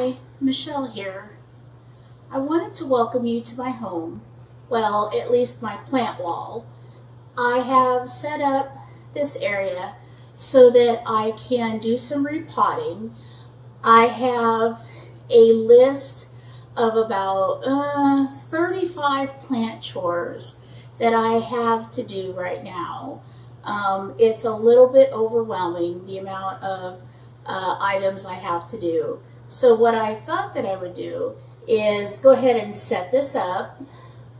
Hi, Michelle here. I wanted to welcome you to my home, well, at least my plant wall. I have set up this area so that I can do some repotting. I have a list of about 35 plant chores that I have to do right now. It's a little bit overwhelming, the amount of items I have to do. So what I thought that I would do is go ahead and set this up,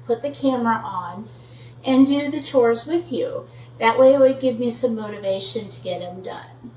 put the camera on, and do the chores with you. That way it would give me some motivation to get them done.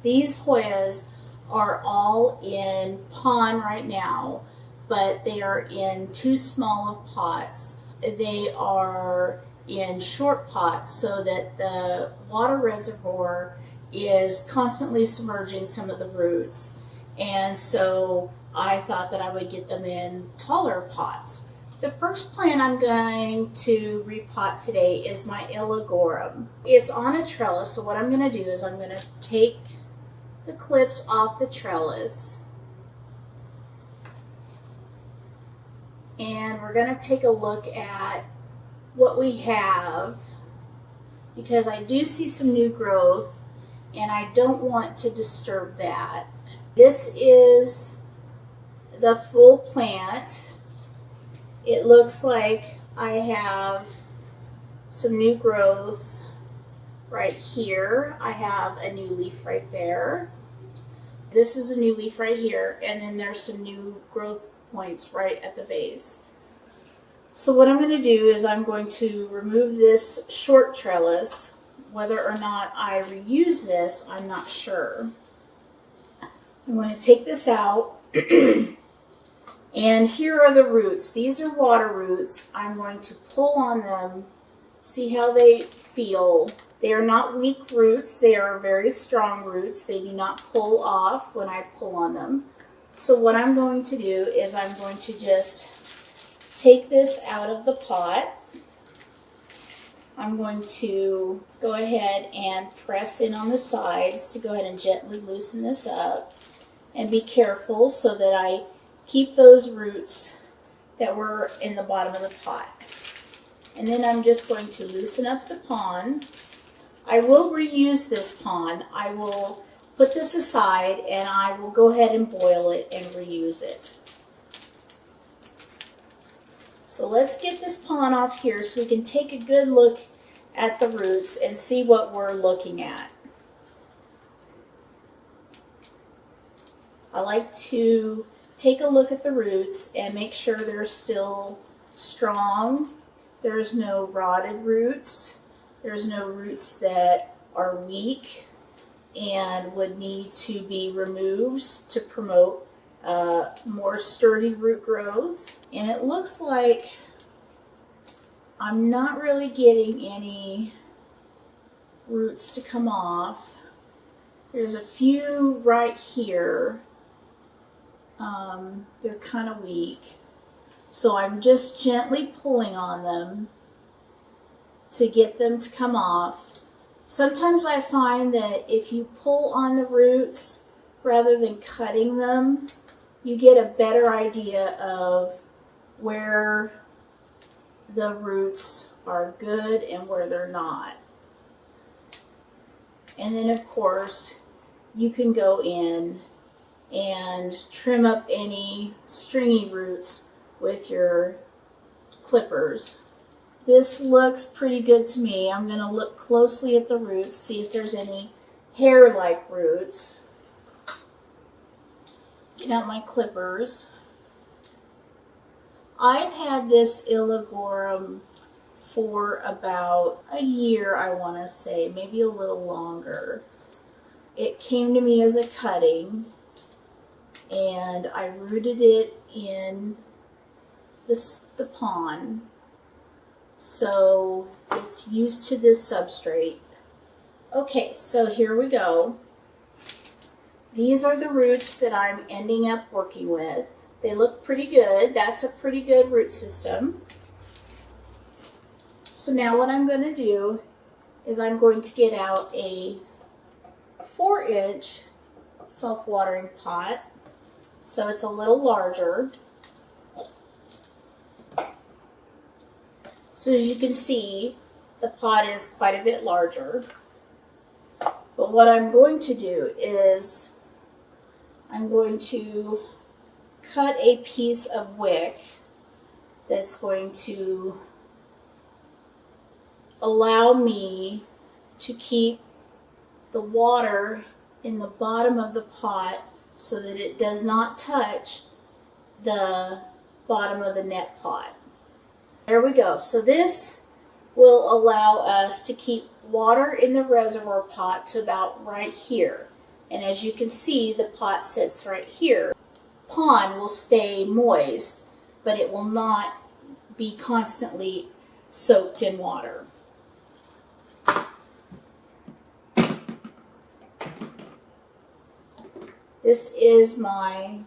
These Hoyas are all in pond right now, but they are in too small of pots. They are in short pots so that the water reservoir is constantly submerging some of the roots. And so I thought that I would get them in taller pots. The first plant I'm going to repot today is my Illigorum. It's on a trellis, so what I'm going to do is I'm going to take the clips off the trellis, and we're going to take a look at what we have, because I do see some new growth and I don't want to disturb that. This is the full plant. It looks like I have some new growth right here. I have a new leaf right there. This is a new leaf right here, and then there's some new growth points right at the base. So what I'm going to do is I'm going to remove this short trellis. Whether or not I reuse this, I'm not sure. I'm going to take this out, and here are the roots. These are water roots. I'm going to pull on them, see how they feel. They are not weak roots. They are very strong roots. They do not pull off when I pull on them. So what I'm going to do is I'm going to just take this out of the pot. I'm going to go ahead and press in on the sides to go ahead and gently loosen this up, and be careful so that I keep those roots that were in the bottom of the pot. And then I'm just going to loosen up the pond. I will reuse this pond. I will put this aside and I will go ahead and boil it and reuse it. So let's get this pond off here so we can take a good look at the roots and see what we're looking at. I like to take a look at the roots and make sure they're still strong. There's no rotted roots. There's no roots that are weak and would need to be removed to promote more sturdy root growth. And it looks like I'm not really getting any roots to come off. There's a few right here. They're kind of weak. So I'm just gently pulling on them to get them to come off. Sometimes I find that if you pull on the roots rather than cutting them, you get a better idea of where the roots are good and where they're not. And then of course you can go in and trim up any stringy roots with your clippers. This looks pretty good to me. I'm going to look closely at the roots, see if there's any hair-like roots. Get out my clippers. I've had this Illigorum for about a year, I want to say, maybe a little longer. It came to me as a cutting, and I rooted it in the pond. So it's used to this substrate. Okay, so here we go. These are the roots that I'm ending up working with. They look pretty good. That's a pretty good root system. So So now what I'm going to do is I'm going to get out a 4-inch self-watering pot. So it's a little larger. So as you can see, the pot is quite a bit larger. But what I'm going to do is I'm going to cut a piece of wick that's going to allow me to keep the water in the bottom of the pot so that it does not touch the bottom of the net pot. There we go. So this will allow us to keep water in the reservoir pot to about right here. And as you can see, the pot sits right here. The pond will stay moist, but it will not be constantly soaked in water. This is my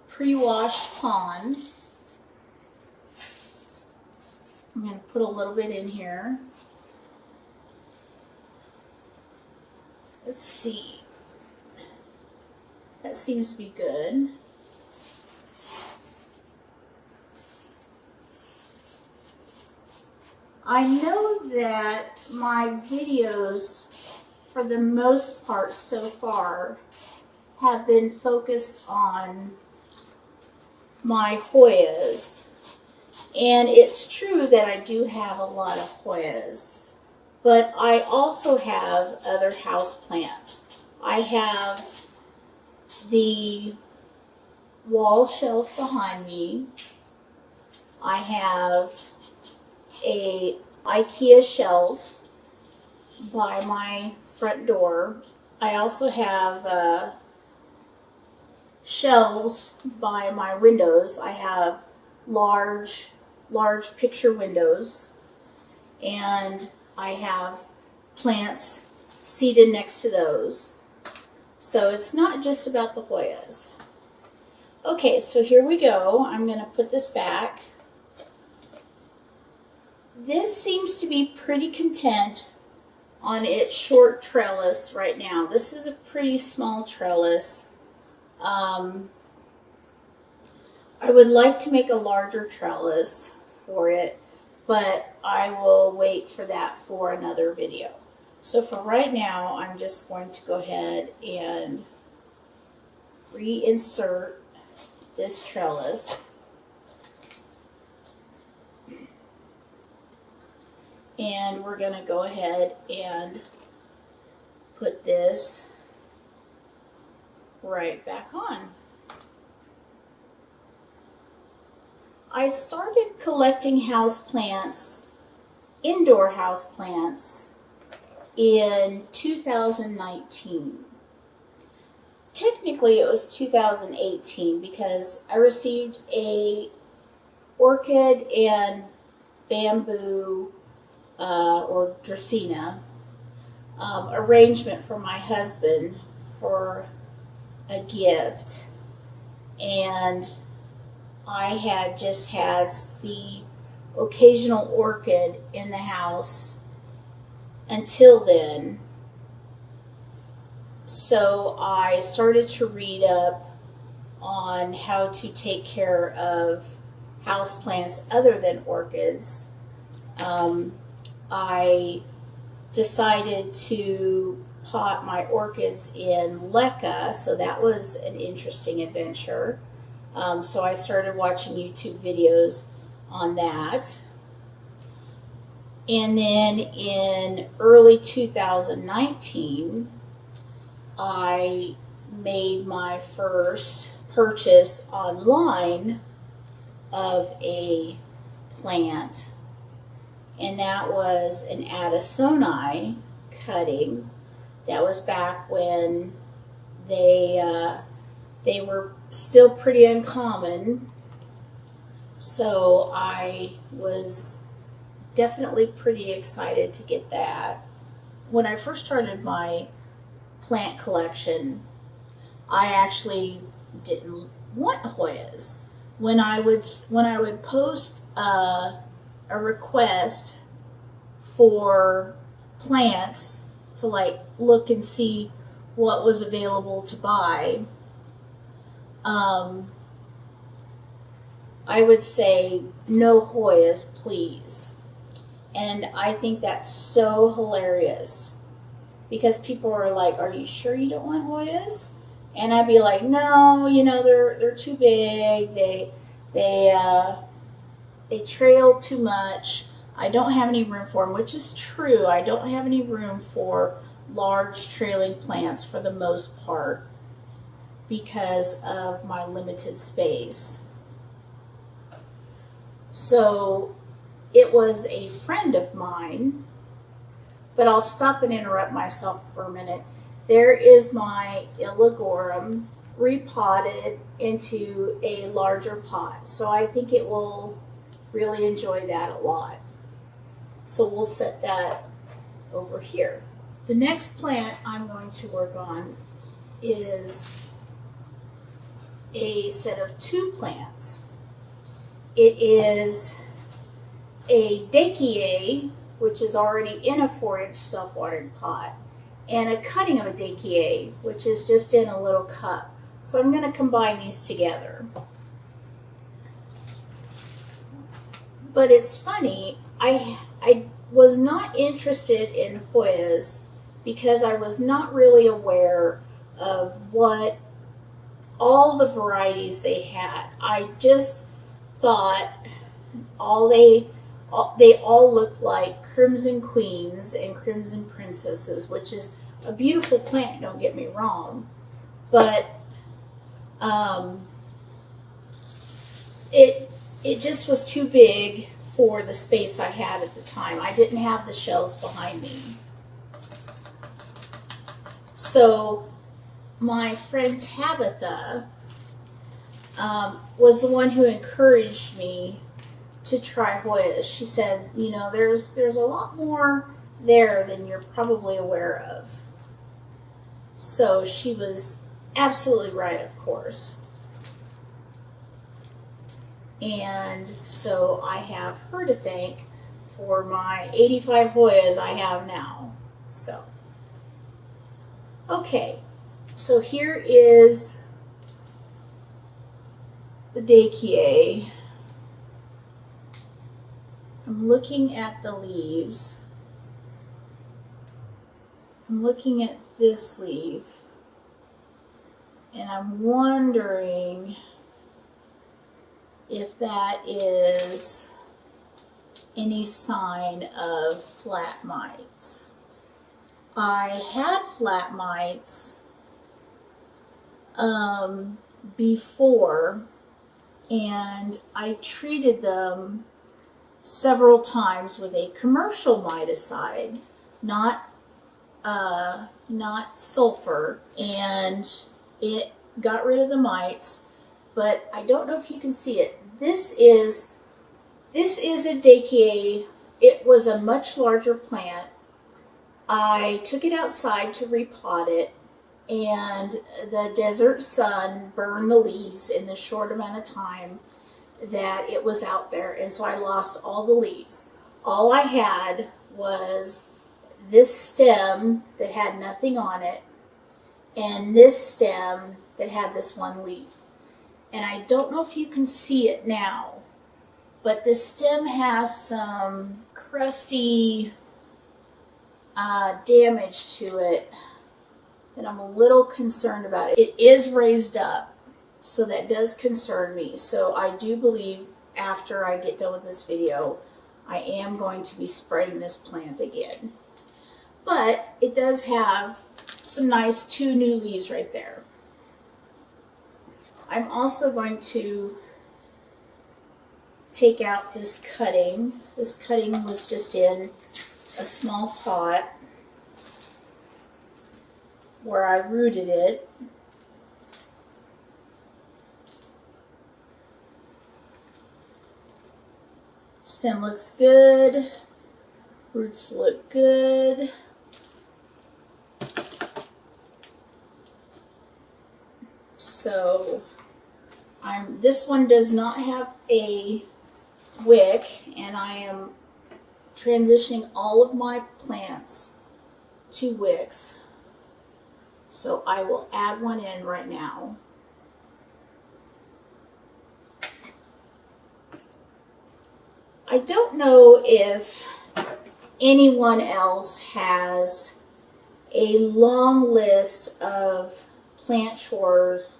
pre-washed pond. I'm going to put a little bit in here. Let's see. That seems to be good. I know that my videos, for the most part so far, have been focused on my Hoyas. And it's true that I do have a lot of Hoyas, but I also have other house plants. I have the wall shelf behind me. I have a IKEA shelf by my front door. I also have shelves by my windows. I have large picture windows, and I have plants seated next to those. So it's not just about the Hoyas. Okay, so here we go. I'm going to put this back. This seems to be pretty content on its short trellis right now. This is a pretty small trellis. I would like to make a larger trellis for it, but I will wait for that for another video. So for right now, I'm just going to go ahead and reinsert this trellis. And we're going to go ahead and put this right back on. I started collecting houseplants, indoor houseplants, in 2019. Technically it was 2018 because I received a orchid and bamboo or dracaena arrangement for my husband for a gift, and I had just had the occasional orchid in the house until then. So I started to read up on how to take care of houseplants other than orchids. I decided to pot my orchids in leca, so that was an interesting adventure. So I started watching YouTube videos on that. And then in early 2019, I made my first purchase online of a plant, and that was an Addisoni cutting. That was back when they were still pretty uncommon, so I was definitely pretty excited to get that. When I first started my plant collection, I actually didn't want Hoyas. When I would post a a request for plants to like look and see what was available to buy, I would say no Hoyas, please. And I think that's so hilarious because people are like, "Are you sure you don't want Hoyas?" And I'd be like, "No, you know, they're too big. They trail too much. I don't have any room for them," which is true. I don't have any room for large trailing plants for the most part because of my limited space. So it was a friend of mine, but I'll stop and interrupt myself for a minute. There is my Illigorum repotted into a larger pot. So I think it will really enjoy that a lot. So we'll set that over here. The next plant I'm going to work on is a set of two plants. It is a Dacia, which is already in a 4-inch self-watering pot, and a cutting of a Dacia, which is just in a little cup. So I'm going to combine these together. But it's funny, I was not interested in Hoyas because I was not really aware of what all the varieties they had. I just thought they all looked like Crimson Queens and Crimson Princesses, which is a beautiful plant, don't get me wrong. But it just was too big for the space I had at the time. I didn't have the shelves behind me. So my friend Tabitha was the one who encouraged me to try Hoyas. She said, you know, there's a lot more there than you're probably aware of. So she was absolutely right, of course. And so I have her to thank for my 85 Hoyas I have now. So, okay. So here is the Dacia. I'm looking at the leaves. I'm looking at this leaf. And I'm wondering if that is any sign of flat mites. I had flat mites before, and I treated them several times with a commercial miticide, not sulfur, and it got rid of the mites. But I don't know if you can see it. This is a Dacia. It was a much larger plant. I took it outside to repot it, and the desert sun burned the leaves in the short amount of time that it was out there, and so I lost all the leaves. All I had was this stem that had nothing on it, and this stem that had this one leaf. And I don't know if you can see it now, but the stem has some crusty damage to it that I'm a little concerned about. It is raised up, so that does concern me. So I do believe after I get done with this video, I am going to be spraying this plant again. But it does have some nice 2 new leaves right there. I'm also going to take out this cutting. This cutting was just in a small pot where I rooted it. Stem looks good. Roots look good. So this one does not have a wick, and I am transitioning all of my plants to wicks. So I will add one in right now. I don't know if anyone else has a long list of plant chores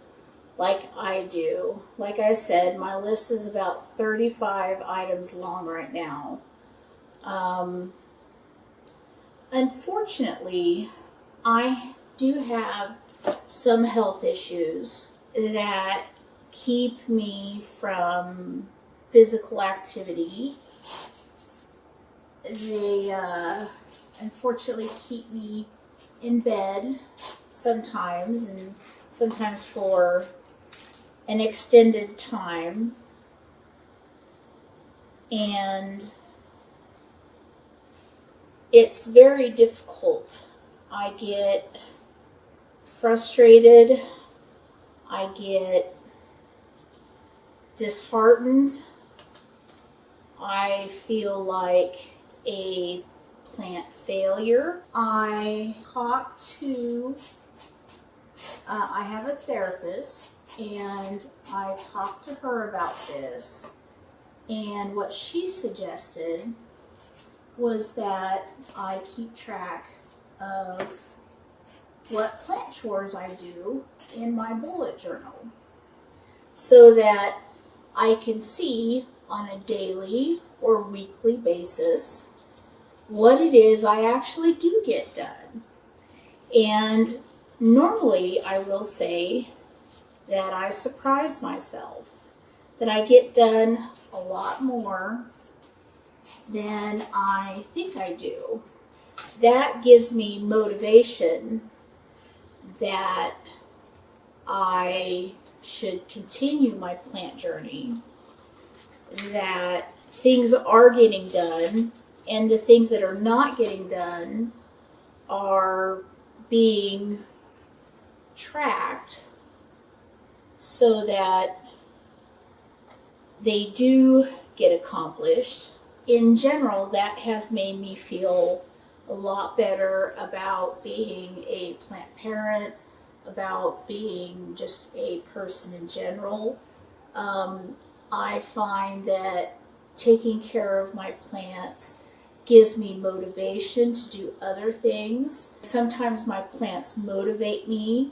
like I do. Like I said, my list is about 35 items long right now. Unfortunately, I do have some health issues that keep me from physical activity. They unfortunately keep me in bed sometimes, and sometimes for an extended time. And it's very difficult. I get frustrated. I get disheartened. I feel like a plant failure. I have a therapist, and I talked to her about this, and what she suggested was that I keep track of what plant chores I do in my bullet journal so that I can see on a daily or weekly basis what it is I actually do get done. And normally I will say that I surprise myself, that I get done a lot more than I think I do. That gives me motivation that I should continue my plant journey, that things are getting done, and the things that are not getting done are being tracked so that they do get accomplished. In general, that has made me feel a lot better about being a plant parent, about being just a person in general. I find that taking care of my plants gives me motivation to do other things. Sometimes my plants motivate me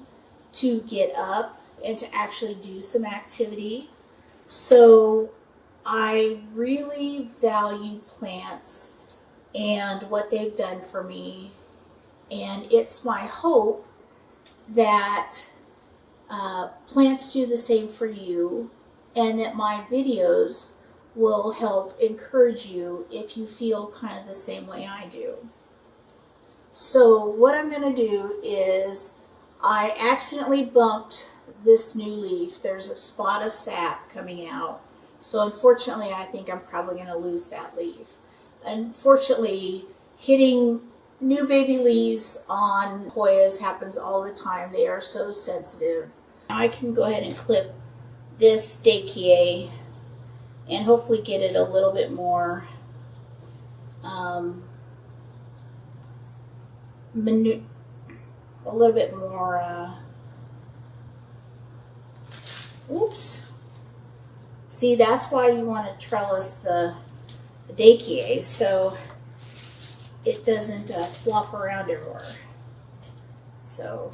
to get up and to actually do some activity. So I really value plants and what they've done for me, and it's my hope that plants do the same for you, and that my videos will help encourage you if you feel kind of the same way I do. So what I'm going to do is, I accidentally bumped this new leaf. There's a spot of sap coming out. So unfortunately, I think I'm probably going to lose that leaf. Unfortunately, hitting new baby leaves on Hoyas happens all the time. They are so sensitive. Now I can go ahead and clip this déquier and hopefully get it a little bit more oops. See, that's why you want to trellis the déquier, so it doesn't flop around everywhere. So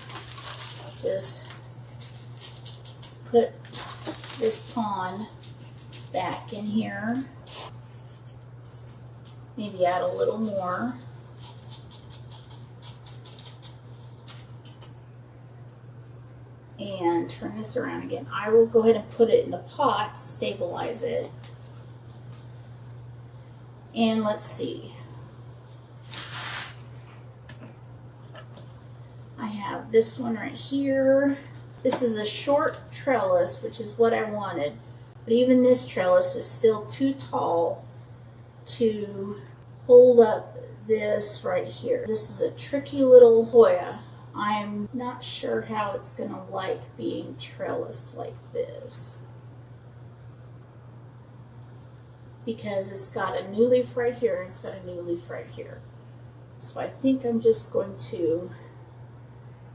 just put this pawn back in here. Maybe add a little more. And turn this around again. I will go ahead and put it in the pot to stabilize it. And let's see. I have this one right here. This is a short trellis, which is what I wanted. But even this trellis is still too tall to hold up this right here. This is a tricky little Hoya. I'm not sure how it's going to like being trellised like this. because it's got a new leaf right here and it's got a new leaf right here. So I think I'm just going to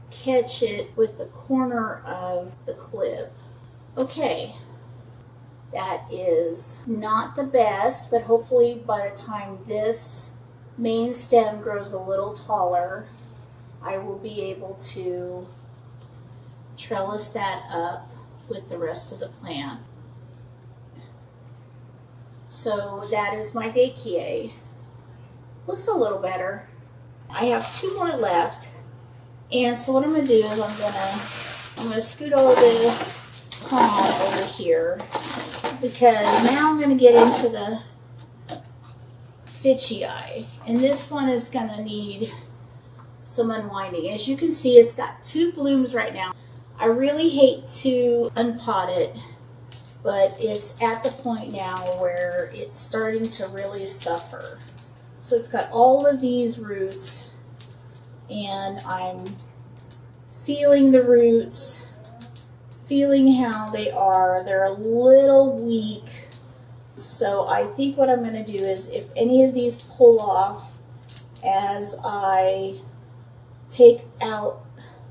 catch it with the corner of the clip. Okay, that is not the best, but hopefully by the time this main stem grows a little taller, I will be able to trellis that up with the rest of the plant. So that is my Dakier. Looks a little better. I have 2 more left, and so what I'm going to do is I'm going to scoot all this palm over here, because now I'm going to get into the Fitchii, and this one is going to need some unwinding. As you can see, it's got 2 blooms right now. I really hate to unpot it, but it's at the point now where it's starting to really suffer. So it's got all of these roots, and I'm feeling the roots, feeling how they are. They're a little weak. So I think what I'm going to do is, if any of these pull off as I take out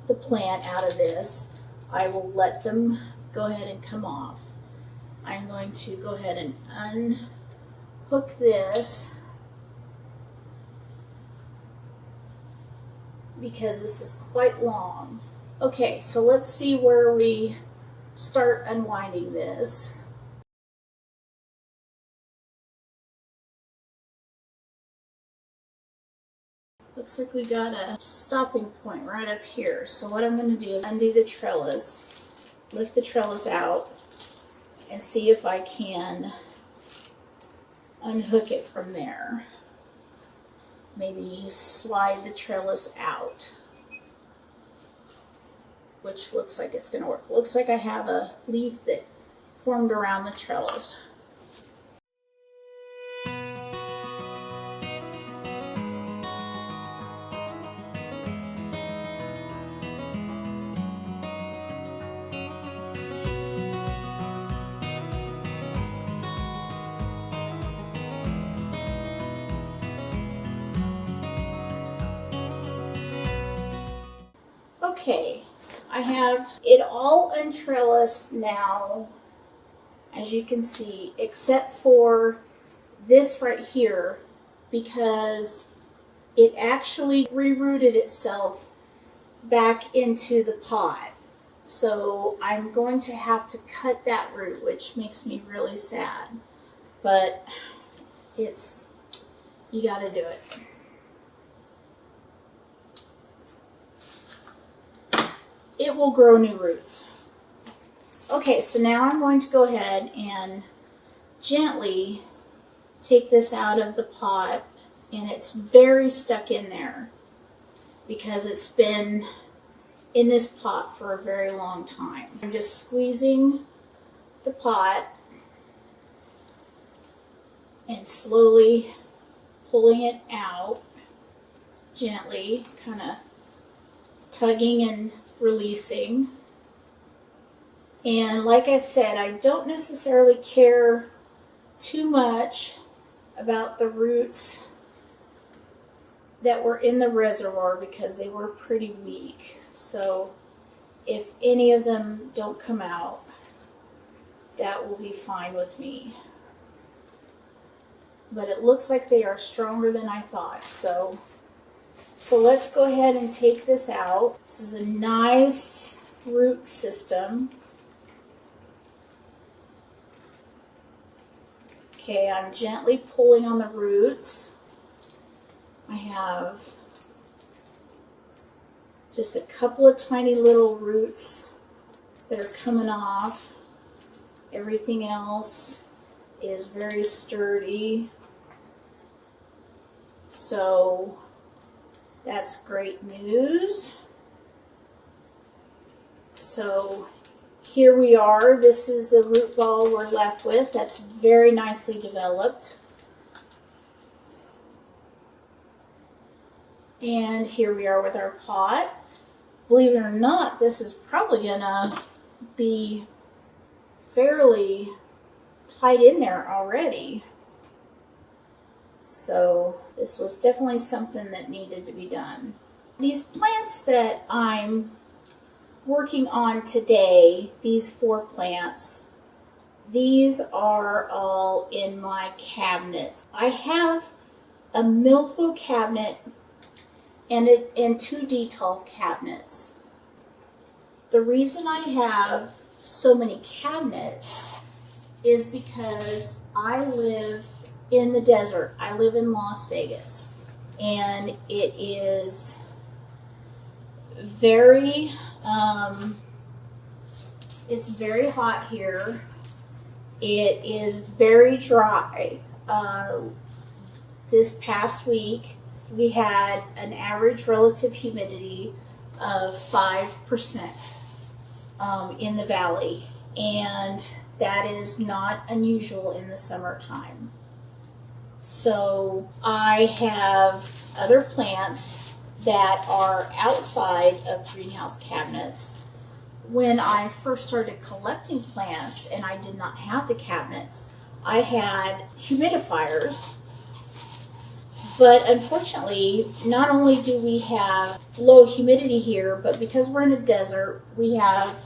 the plant out of this, I will let them go ahead and come off. I'm going to go ahead and unhook this, because this is quite long. Okay, so let's see where we start unwinding this. Looks like we got a stopping point right up here. So what I'm going to do is undo the trellis, lift the trellis out, and see if I can unhook it from there. Maybe slide the trellis out, which looks like it's going to work. Looks like I have a leaf that formed around the trellis. Okay, I have it all untrellised now, as you can see, except for this right here, because it actually rerouted itself back into the pot. So I'm going to have to cut that root, which makes me really sad, but you gotta do it. It will grow new roots. Okay, so now I'm going to go ahead and gently take this out of the pot, and it's very stuck in there because it's been in this pot for a very long time. I'm just squeezing the pot and slowly pulling it out gently, kind of tugging and releasing. And like I said, I don't necessarily care too much about the roots that were in the reservoir because they were pretty weak. So if any of them don't come out, that will be fine with me. But it looks like they are stronger than I thought. So let's go ahead and take this out. This is a nice root system. Okay, I'm gently pulling on the roots. I have just a couple of tiny little roots that are coming off. Everything else is very sturdy. So that's great news. So here we are. This is the root ball we're left with. That's very nicely developed. And here we are with our pot. Believe it or not, this is probably gonna be fairly tight in there already. So this was definitely something that needed to be done. These plants that I'm working on today, these 4 plants, these are all in my cabinets. I have a Millsbo cabinet and 2 Detolf cabinets. The reason I have so many cabinets is because I live in the desert. I live in Las Vegas, and it is very, it's very hot here. It is very dry. This past week, we had an average relative humidity of 5% in the valley, and that is not unusual in the summertime. So I have other plants that are outside of greenhouse cabinets. When I first started collecting plants and I did not have the cabinets, I had humidifiers. But unfortunately, not only do we have low humidity here, but because we're in a desert, we have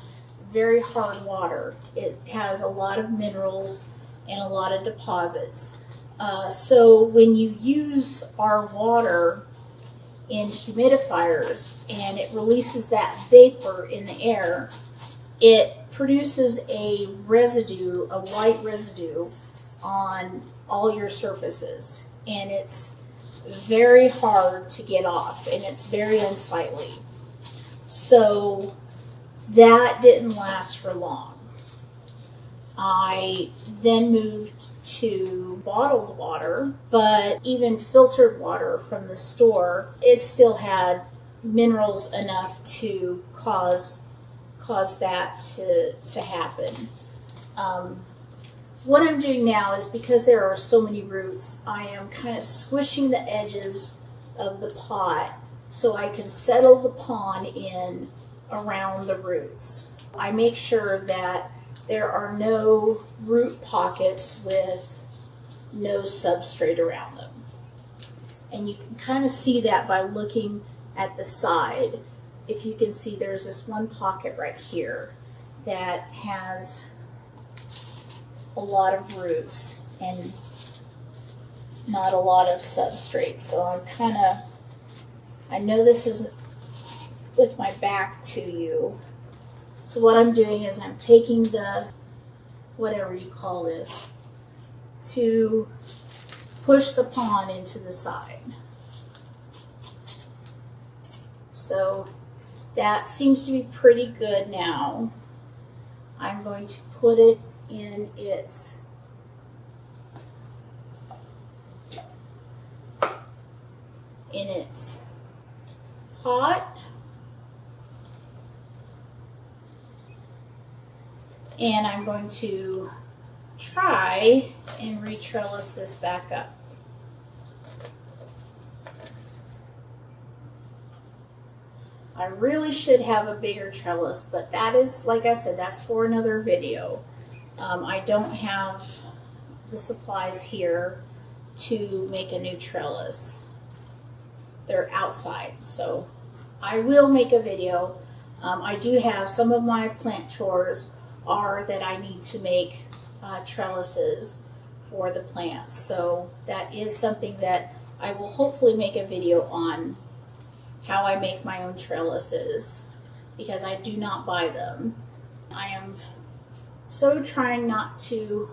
very hard water. It has a lot of minerals and a lot of deposits. So when you use our water in humidifiers and it releases that vapor in the air, it produces a residue, a white residue on all your surfaces, and it's very hard to get off, and it's very unsightly. So that didn't last for long. I then moved to bottled water, but even filtered water from the store, it still had minerals enough to cause that to happen. What I'm doing now is, because there are so many roots, I am kind of squishing the edges of the pot so I can settle the pond in around the roots. I make sure that there are no root pockets with no substrate around them. And you can kind of see that by looking at the side. If you can see, there's this one pocket right here that has a lot of roots and not a lot of substrate. So I know this is with my back to you. So what I'm doing is I'm taking the, whatever you call this, to push the pond into the side. So that seems to be pretty good now. I'm going to put it in its pot, and I'm going to try and re-trellis this back up. I really should have a bigger trellis, but that is, like I said, that's for another video. I don't have the supplies here to make a new trellis. They're outside, so I will make a video. I do have some of my plant chores are that I need to make trellises for the plants. So that is something that I will hopefully make a video on, how I make my own trellises, because I do not buy them. I am so trying not to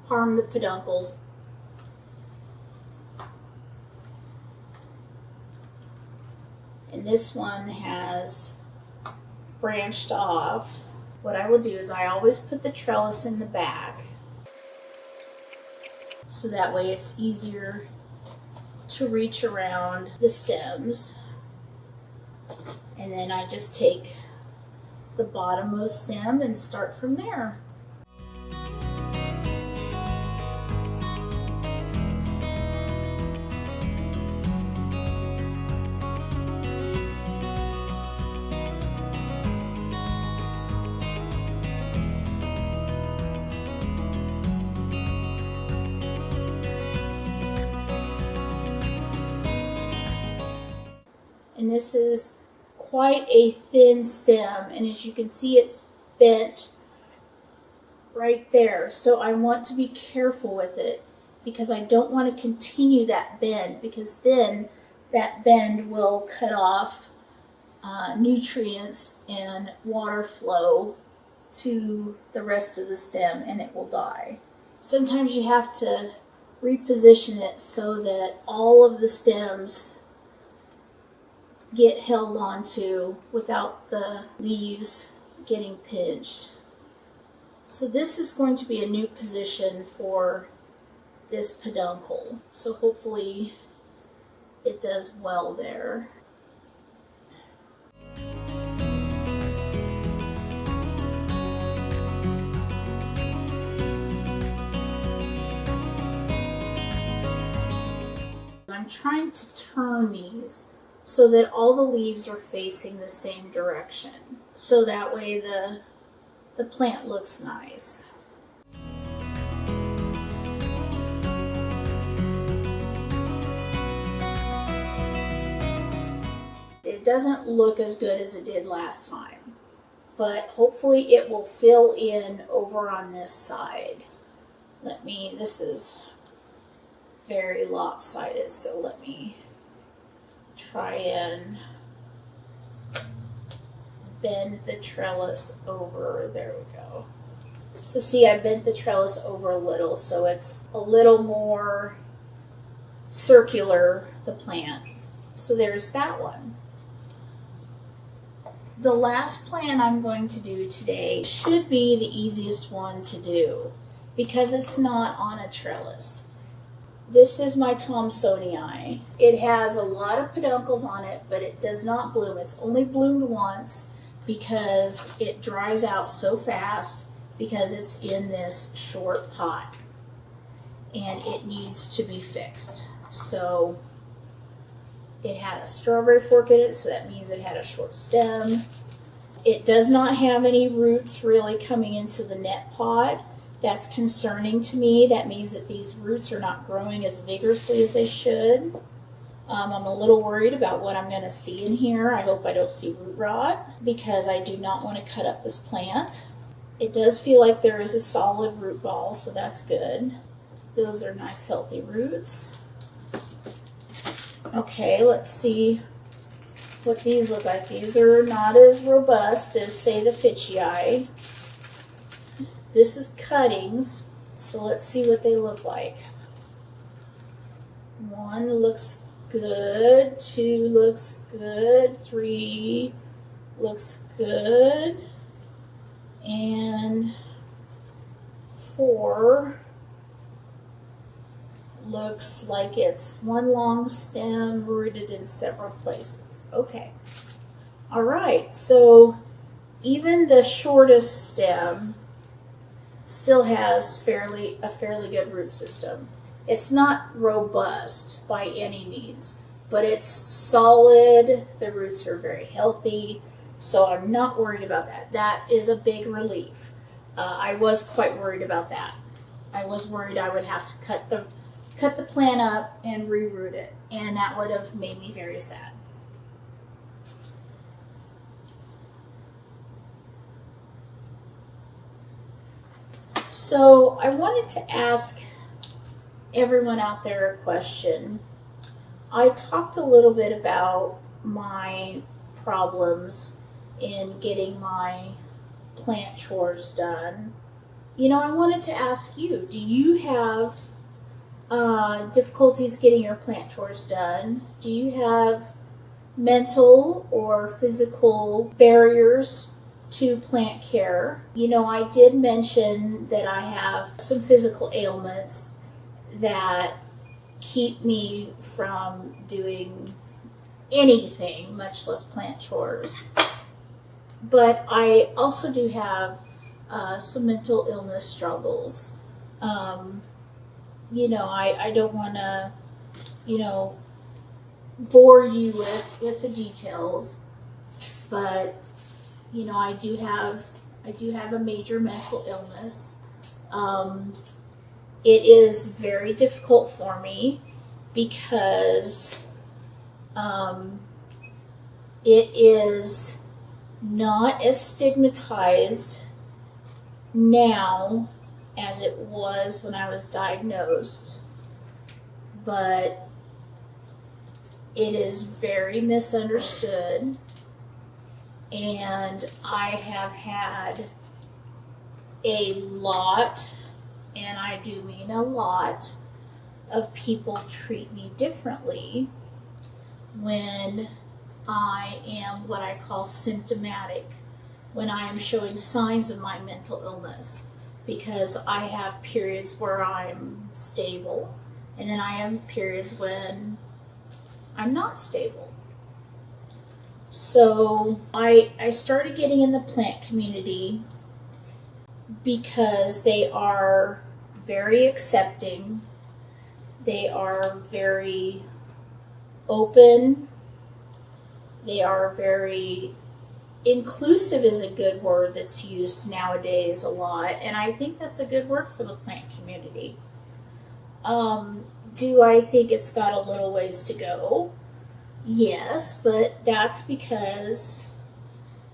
harm the peduncles. And this one has branched off. What I will do is I always put the trellis in the back, so that way it's easier to reach around the stems. And then I just take the bottommost stem and start from there. And this is quite a thin stem, and as you can see, it's bent right there. So I want to be careful with it because I don't want to continue that bend, because then that bend will cut off nutrients and water flow to the rest of the stem, and it will die. Sometimes you have to reposition it so that all of the stems get held onto without the leaves getting pinched. So this is going to be a new position for this peduncle. So hopefully it does well there. I'm trying to turn these so that all the leaves are facing the same direction. So that way the plant looks nice. It doesn't look as good as it did last time, but hopefully it will fill in over on this side. This is very lopsided, so let me try and bend the trellis over. There we go. So see, I bent the trellis over a little, so it's a little more circular, the plant. So there's that one. The last plant I'm going to do today should be the easiest one to do because it's not on a trellis. This is my Thomsonii. It has a lot of peduncles on it, but it does not bloom. It's only bloomed once because it dries out so fast because it's in this short pot and it needs to be fixed. So it had a strawberry fork in it, so that means it had a short stem. It does not have any roots really coming into the net pot. That's concerning to me. That means that these roots are not growing as vigorously as they should. I'm a little worried about what I'm going to see in here. I hope I don't see root rot because I do not want to cut up this plant. It does feel like there is a solid root ball, so that's good. Those are nice healthy roots. Okay, let's see what these look like. These are not as robust as, say, the Fitchii. This is cuttings, so let's see what they look like. One looks good, 2 looks good, 3 looks good, and 4 looks like it's one long stem rooted in several places. Okay. All right, so even the shortest stem still has a fairly good root system. It's not robust by any means, but it's solid. The roots are very healthy, so I'm not worried about that. That is a big relief. I was quite worried about that. I was worried I would have to cut the plant up and reroot it, and that would have made me very sad. So I wanted to ask everyone out there a question. I talked a little bit about my problems in getting my plant chores done. You know, I wanted to ask you, do you have difficulties getting your plant chores done? Do you have mental or physical barriers to plant care? You know, I did mention that I have some physical ailments that keep me from doing anything, much less plant chores. But I also do have some mental illness struggles. You know, I don't want to, you know, bore you with the details, but you know, I do have a major mental illness. It is very difficult for me because It is not as stigmatized now as it was when I was diagnosed, but it is very misunderstood, and I have had a lot, and I do mean a lot, of people treat me differently when I am what I call symptomatic, when I am showing signs of my mental illness, because I have periods where I'm stable, and then I have periods when I'm not stable. So I started getting in the plant community because they are very accepting, they are very open, they are very inclusive is a good word that's used nowadays a lot, and I think that's a good word for the plant community. Do I think it's got a little ways to go? Yes, but that's because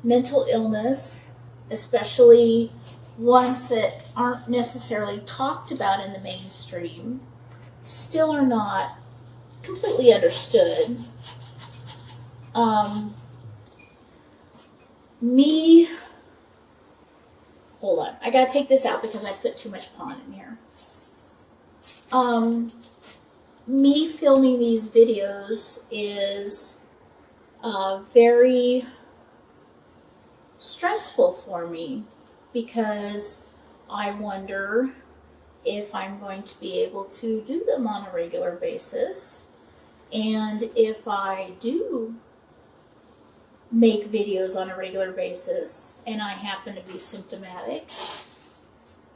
mental illness, especially ones that aren't necessarily talked about in the mainstream, still are not completely understood. Hold on, I gotta take this out because I put too much pond in here. Me filming these videos is very stressful for me because I wonder if I'm going to be able to do them on a regular basis, and if I do make videos on a regular basis and I happen to be symptomatic,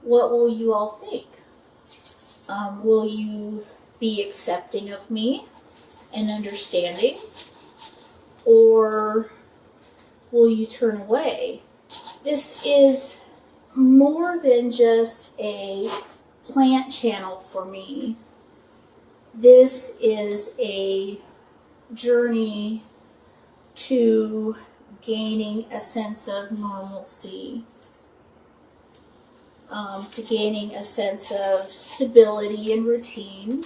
what will you all think? Will you be accepting of me and understanding, or will you turn away? This is more than just a plant channel for me. This is a journey to gaining a sense of normalcy, to gaining a sense of stability and routine,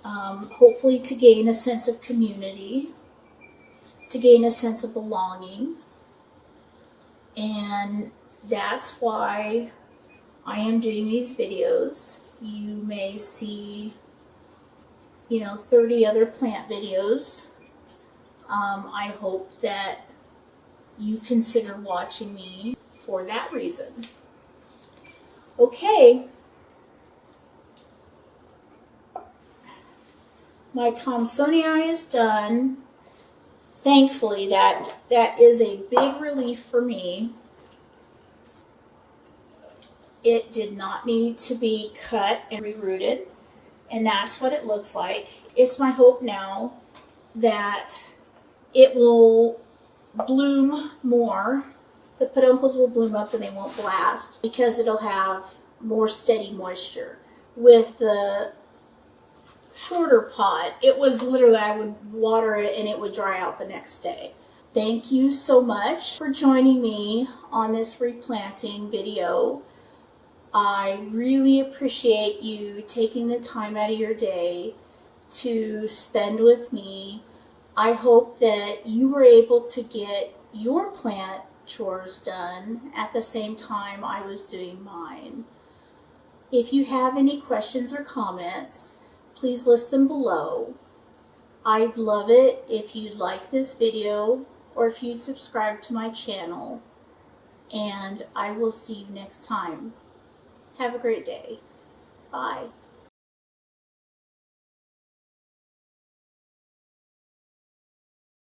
hopefully to gain a sense of community, to gain a sense of belonging. And that's why I am doing these videos. You may see, 30 other plant videos. I hope that you consider watching me for that reason. Okay. My Thomsonii is done. Thankfully, that is a big relief for me. It did not need to be cut and rerooted, and that's what it looks like. It's my hope now that it will bloom more. The peduncles will bloom up and they won't blast because it'll have more steady moisture. With the shorter pot, it was literally, I would water it and it would dry out the next day. Thank you so much for joining me on this replanting video. I really appreciate you taking the time out of your day to spend with me. I hope that you were able to get your plant chores done at the same time I was doing mine. If you have any questions or comments, please list them below. I'd love it if you'd like this video or if you'd subscribe to my channel. And I will see you next time. Have a great day. Bye.